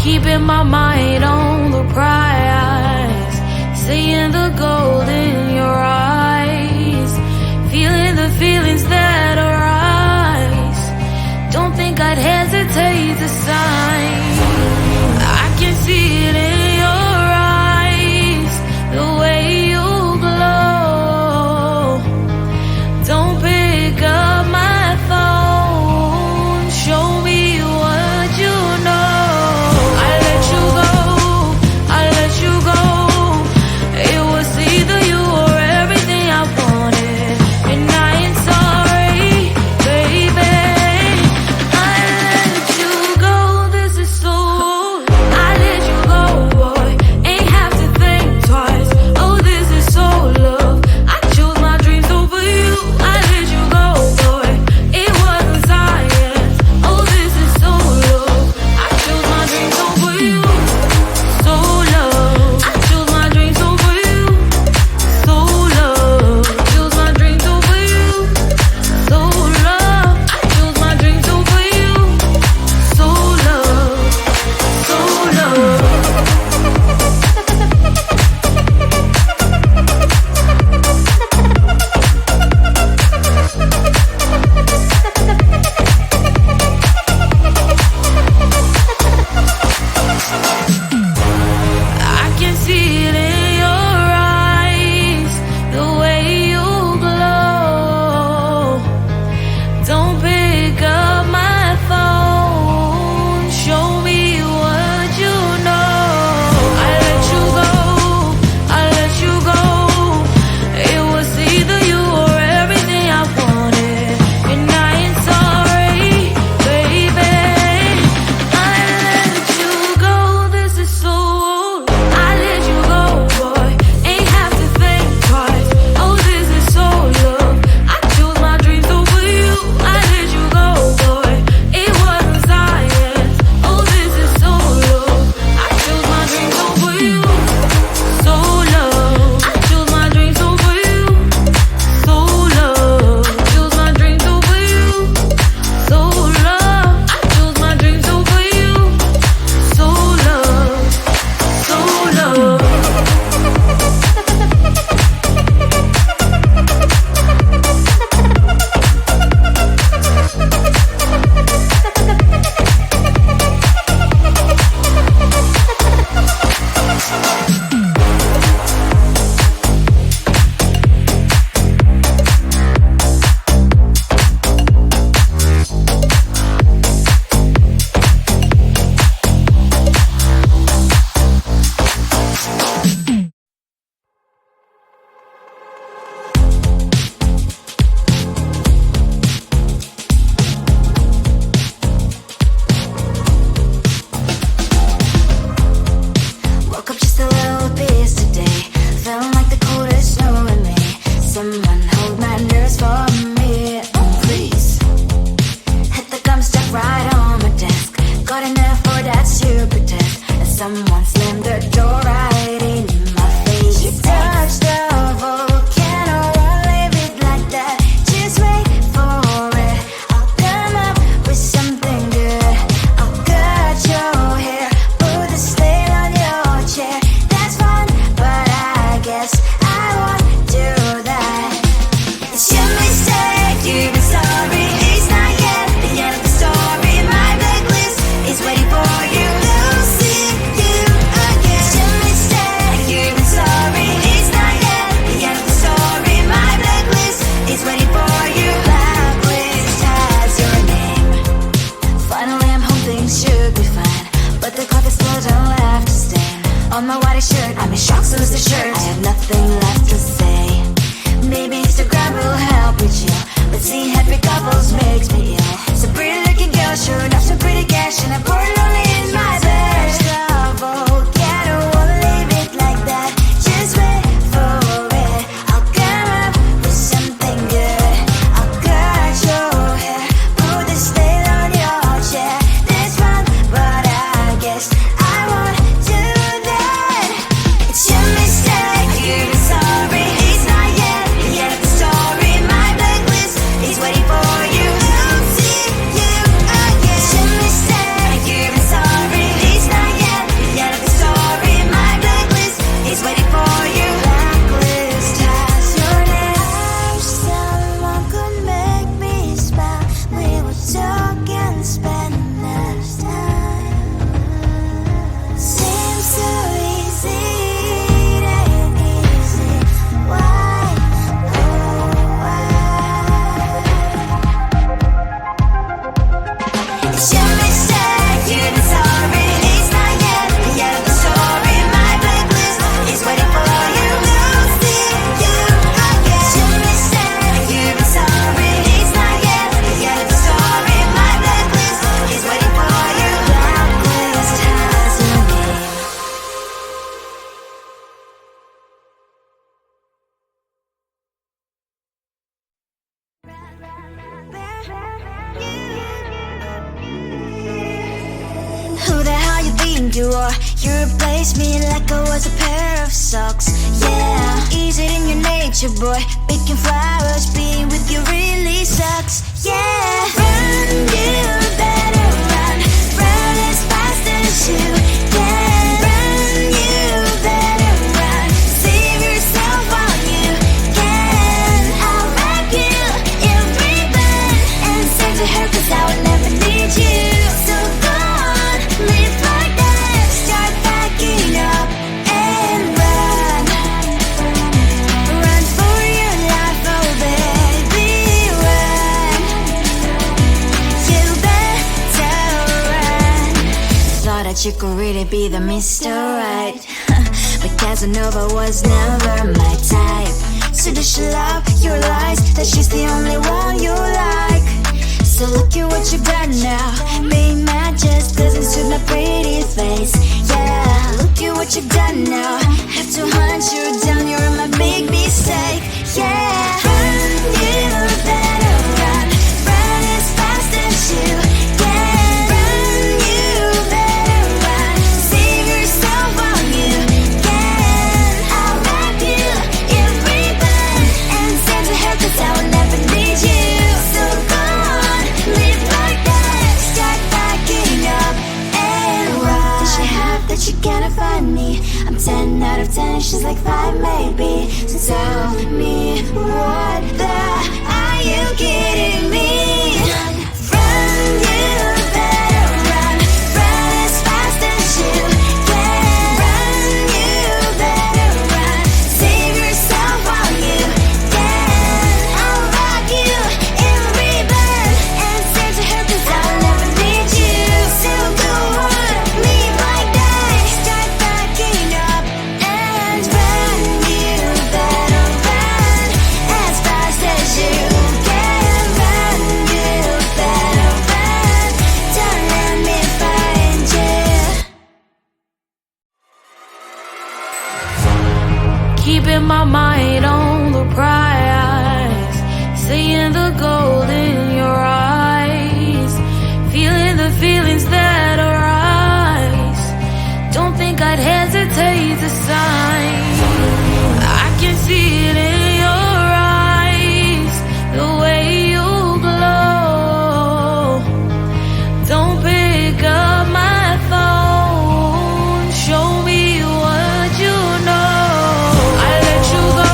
keeping my mind on the prize, seeing the gold in your eyes, feeling the feelings that arise. Don't think I'd hesitate to sign. I can see it in your eyes, the way you glow. Don't pick up my phone, show me what you know. I let you go, I let you go. It was either you or everything I wanted, and I ain't sorry, baby. I let you go, this is so. I let you go, boy, ain't have to think twice. Oh, this is so love. I chose my dreams over you. I let you go, boy, it wasn't science. Oh, this is so love. I chose my dreams over you. So love. I chose my dreams over you. So love. Chose my dreams over you. So love. I chose my dreams over you. So love. So love. I can see it in your eyes, the way you glow. Don't pick up my phone, show me what you know. I let you go, I let you go. It was either you or everything I wanted, and I ain't sorry, baby. I let you go, this is so. I let you go, boy, ain't have to think twice. Oh, this is so love. I chose my dreams over you. I let you go, boy, it wasn't science. Oh, this is so love. I chose my dreams over you. So love. I chose my dreams over you. So love. Chose my dreams over you. So love. I chose my dreams over you. So love. So love. Woke up just a little pissed today. Feeling like the coldest snow in me. Someone hold my nerves for me, oh please. Hit the gum stuck right on my desk. Got enough for that super test. And someone slammed the door right in my face. You touched the volcano, won't leave it like that. Just wait for it. I'll come up with something good. I'll cut your hair, put the stain on your chair. That's fun, but I guess I won't do that. It's your mistake, you've been sorry. It's not yet the end of the story. My blacklist is waiting for you. We'll see you again. It's your mistake, you've been sorry. It's not yet the end of the story. My blacklist is waiting for you. Blacklist has your name. Finally, I'm home, things should be fine. But the clock is still don't left to stain. On my white shirt, I'm in shock, so is the shirt. I have nothing left to say. Maybe Instagram will help with you, but seeing happy couples makes me ill. Some pretty looking girl, sure enough, some pretty cash, and I pour it only in my bed. Volcano, won't leave it like that. Just wait for it. I'll come up with something good. I'll cut your hair, put the stain on your chair. That's fun, but I guess I won't do that. It's your mistake, you've been sorry. It's not yet the end of the story. My blacklist is waiting for you. I'll see you again. It's your mistake, you've been sorry. It's not yet the end of the story. My blacklist is waiting for you. I'll see you again. It's your mistake, you've been sorry. It's not yet the end of the story. My blacklist is waiting for you. Blacklist has your name. Who the hell you think you are? You replaced me like I was a pair of socks. Yeah, is it in your nature, boy? Picking flowers, being with you really sucks. Yeah, run, you better run. Run as fast as you can. Run, you better run. Save yourself while you can. I'll wrap you in ribbon and send to her, 'cause I will never need you. So go on, live like that. Start packing up and run. Run for your life, oh baby, run. You better run. Thought that you could really be the Mr. Right, but Casanova was never my type. So does she love your lies, that she's the only one you like? So look at what you got now. Being mad just doesn't suit my pretty face. Yeah, look at what you got now. Have to hunt you down, you're my big mistake. Yeah, run, you better run. Run as fast as you can. Run, you better run. Save yourself while you can. I'll wrap you in ribbon and send to her, 'cause I will never need you. So go on, live like that. Start packing up and run. Does she have that she cannot find me? I'm 10 out of 10, she's like 5 maybe. So tell me, what the are you kidding me? Run, you better run. Run as fast as you can. Run, you better run. Save yourself while you can. I'll rock you in ribbon and send to her, 'cause I will never need you. So go on, live like that. Start packing up and run. You better run as fast as you can. Run, you better run. Don't let me find you. Keeping my mind on the prize, seeing the gold in your eyes, feeling the feelings that arise. Don't think I'd hesitate to sign. I can see it in your eyes, the way you glow. Don't pick up my phone, show me what you know. I let you go,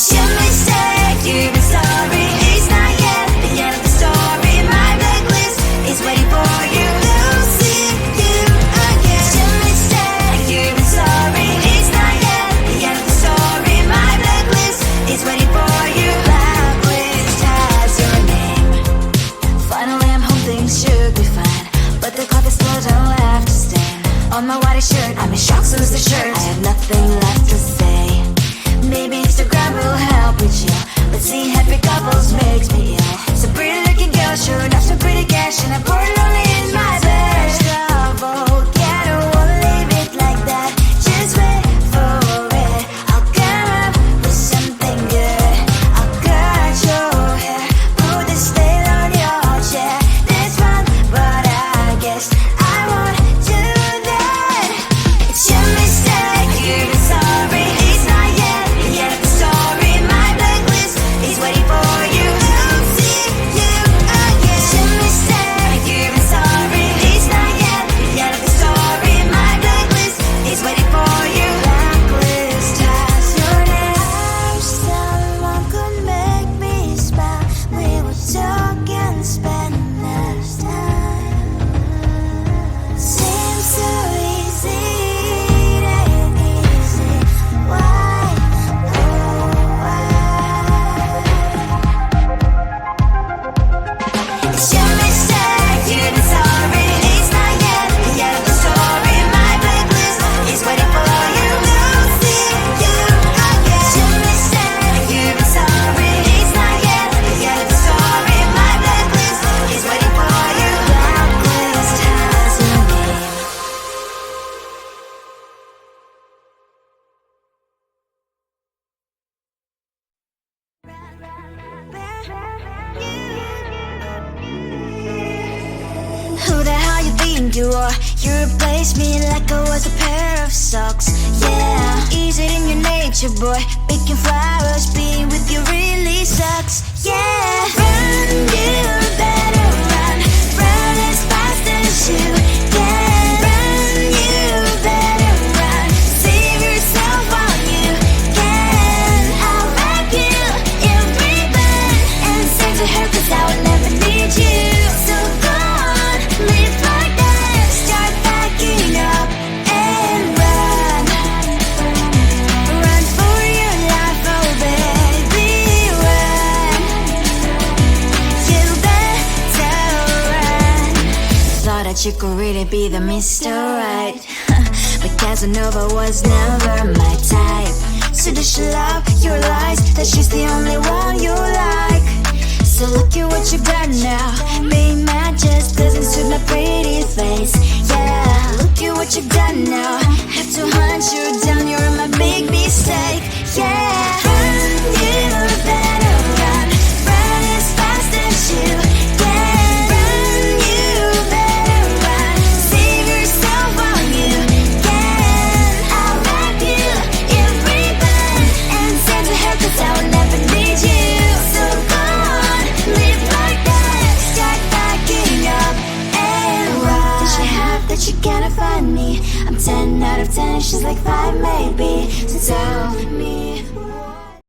It's your mistake, you've been sorry. It's not yet the end of the story. My blacklist is waiting for you. Losing you again. It's your mistake, you've been sorry. It's not yet the end of the story. My blacklist is waiting for you. Blacklist has your name. Finally I'm home, things should be fine, but the clock is still don't left to stain. On my white shirt, I'm in shock, so is the shirt. I have nothing left to say. Maybe Instagram will help with you, but seeing happy couples makes me ill. So pretty looking girl, sure enough, some pretty cash, and I pour it only in my bed. Trouble, yeah, I don't wanna leave it like that. Just wait for it. I'll come up with something good. I'll cut your hair, put the stain on your chair. That's fun, but I guess I won't do that. It's your mistake, you've been sorry. It's not yet the end of the story. My blacklist is waiting for you. Losing you again. It's your mistake, you've been sorry. It's not yet the end of the story. My blacklist is waiting for you. Blacklist has your name. I wish someone could make me smile. We would talk and spend less time. Seems so easy, it ain't easy. Why, oh why? It's your mistake, you've been sorry. It's not yet the end of the story. My blacklist is waiting for you. Losing you again. It's your mistake, you've been sorry. It's not yet the end of the story. My blacklist is waiting for you. Blacklist has your name. Who the hell you think you are? You replaced me like I was a pair of socks. Yeah, is it in your nature, boy? Picking flowers, being with you really sucks. Yeah, run, you better run. Run as fast as you can. Run, you better run. Save yourself while you can. I'll wrap you in ribbon and send to her, 'cause I would never need you. So go on, live like that. Start backing up and run. Run for your life, oh baby, run. You better run. Thought that you could really be the Mr. Right, but Casanova was never my type. So does she love your lies, that she's the only one you like? So look at what you got now. Being mad just doesn't suit my pretty face. Yeah, look at what you got now. Have to hunt you down, you're my big mistake. Yeah, run, you better run. Run as fast as you can. Run, you better run. Save yourself while you can. I'll wrap you in ribbon and send to her, 'cause I would never need you. So go on, live like that. Start backing up and run. Does she have that you cannot find me? I'm 10 out of 10, she's like 5 maybe. So tell me